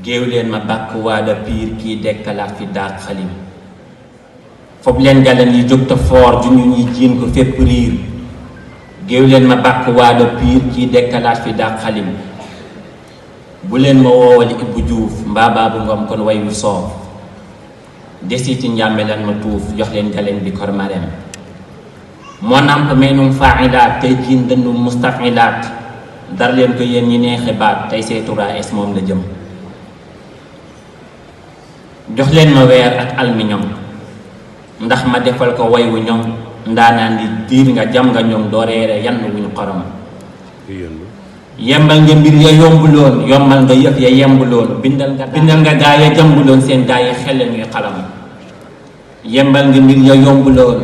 géew leen ma bàkk waada piir kii dekkalaat fi daak xalim fob leen galan yi jóg te foor ju ñu ñuy jiin ko fépp riir géew leen ma bàkk waada piir kii dekkalaat fi daak xalim bu leen ma woowali Ibbu Juuf mbaa Baabu Ngom kon way wu soof desiti njàmbe lan ma tuuf jox leen galeen bi kor marem moo nàmp meenum faailaat tey jiin dëndum mustafilaat dar leen ko yéen ñi neexe baat tey seeturaa es moom la jëm jox leen ma weer ak almiñom ndax ma defal ko way wu ñoŋ ndaanaan di diir nga jam nga ñoŋ doo reere yann wuñu xorom yembal nga mbir ya yombuloon yombal nga yëf ya yembuloon bindal nga gaa ya jambuloon seen gaa yi xelle ñuy xalam yembal nga mbir ya yombuloon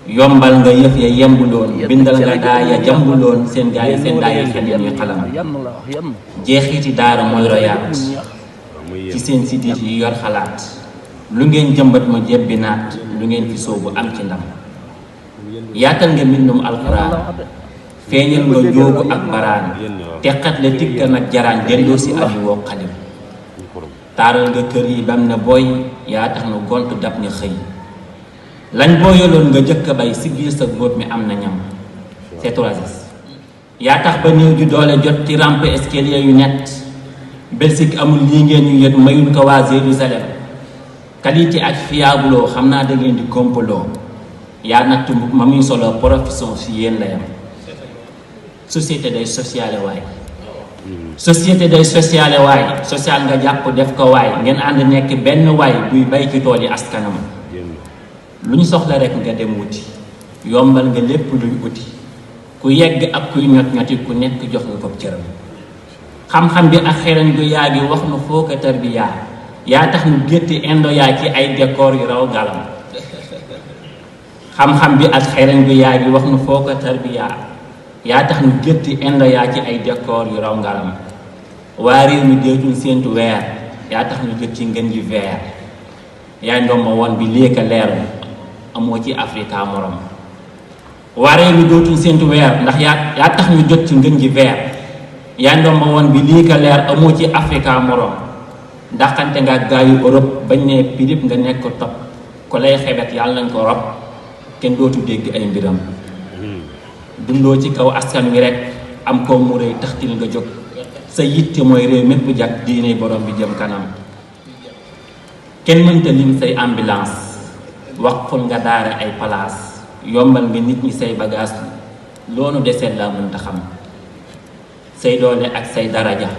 yombal nga yëf ya yembuloon bindal nga gaa ya jambuloon seen gaa yi xelle ñuy xalam jeexiti daara mooy royaat ci seen sidit yi yor xalaat lu ngeen jëmbat mu jebbi naat lu ngeen fi soobu am ci ndam yaatal nga mbindum alxuraan feeñal nga jóogu ak baraan teqat la tiggan ak jaraan delloo si abi woo xalim taaral nga kër yi bam na booy yaa tax nu gont dab ni xëy lañ booyaloon nga jëkk a bay siggil sa góob mi am na ñam C3S yaa tax ba néew ju doole jot ci rampe escalier yu net Belgique amul lii ngeen ñu yët mayul ko waa Jérusalem qualité ak fiabuloo xam naa da ngeen di kompaloo yaa natt mbub ma muy solo profession si yéen la yam société day sociale waay société day sociale waay social nga jàpp def ko waay ngeen ànd nekk benn waay buy bay ci tool yi askanam lu ñu soxla rek nga dem wuti yombal nga lépp luy uti ku yegg ak kuy ñot ñoti ku nekk jox nga ko cëram xam-xam bi ak xereñ gu yaa gi wax nu foo ko tarbiya yaa tax nu gétti indo yaa ci ay décor yu raw galam xam-xam bi ak xereñ gu yaa gi wax nu foo ko tarbiya yaa tax nu gétti indo yaa ci ay décor yu raw ngalam waa réew mi deetuñ séentu weer yaa tax nu jëkk ci ngën ji veer yaay ndomba woon bi léeka leeru amoo ci Afrika morom waa réew mi dootuñ séentu weer ndax yaa tax ñu jot ci ngën ji veer yaay ndomba woon bi lii ka leer amoo ci Afrika morom ndaxante nga gaayu Europe bañ ne pirip nga nekk ko topp ko lay xebet yàlla nañ ko rob kenn dootu dégg ay mbiram dundoo ci kaw askan wi rek am ko mu rëy taxtil nga jóg sa yitte mooy réew mépp jag diine borom bi jëm kanam kenn mënta lim say ambulance wax ful nga daara ay palaas yombal nga nit ñi say bagage loonu deseel laa mënta xam say doole ak say daraja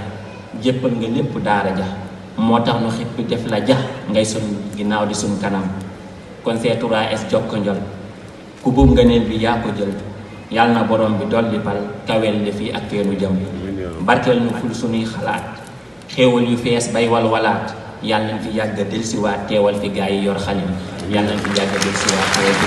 jéppal nga lépp daara ja moo tax nu xippi def la ja ngay sun ginnaaw di sun kanam kon C3S jokko njol ku buub nga neel bi yaa ko jël yàlla na borom bi dolli pal kawel li fii ak feenu jëm barkeel nu ful sunuy xalaat xéewal yu fees bay walwalaat yàlla nañ fi yàgg delsiwaat teewal fi gaa yi yor xalim yàlla nañ fi yàgg delsiwaat teewal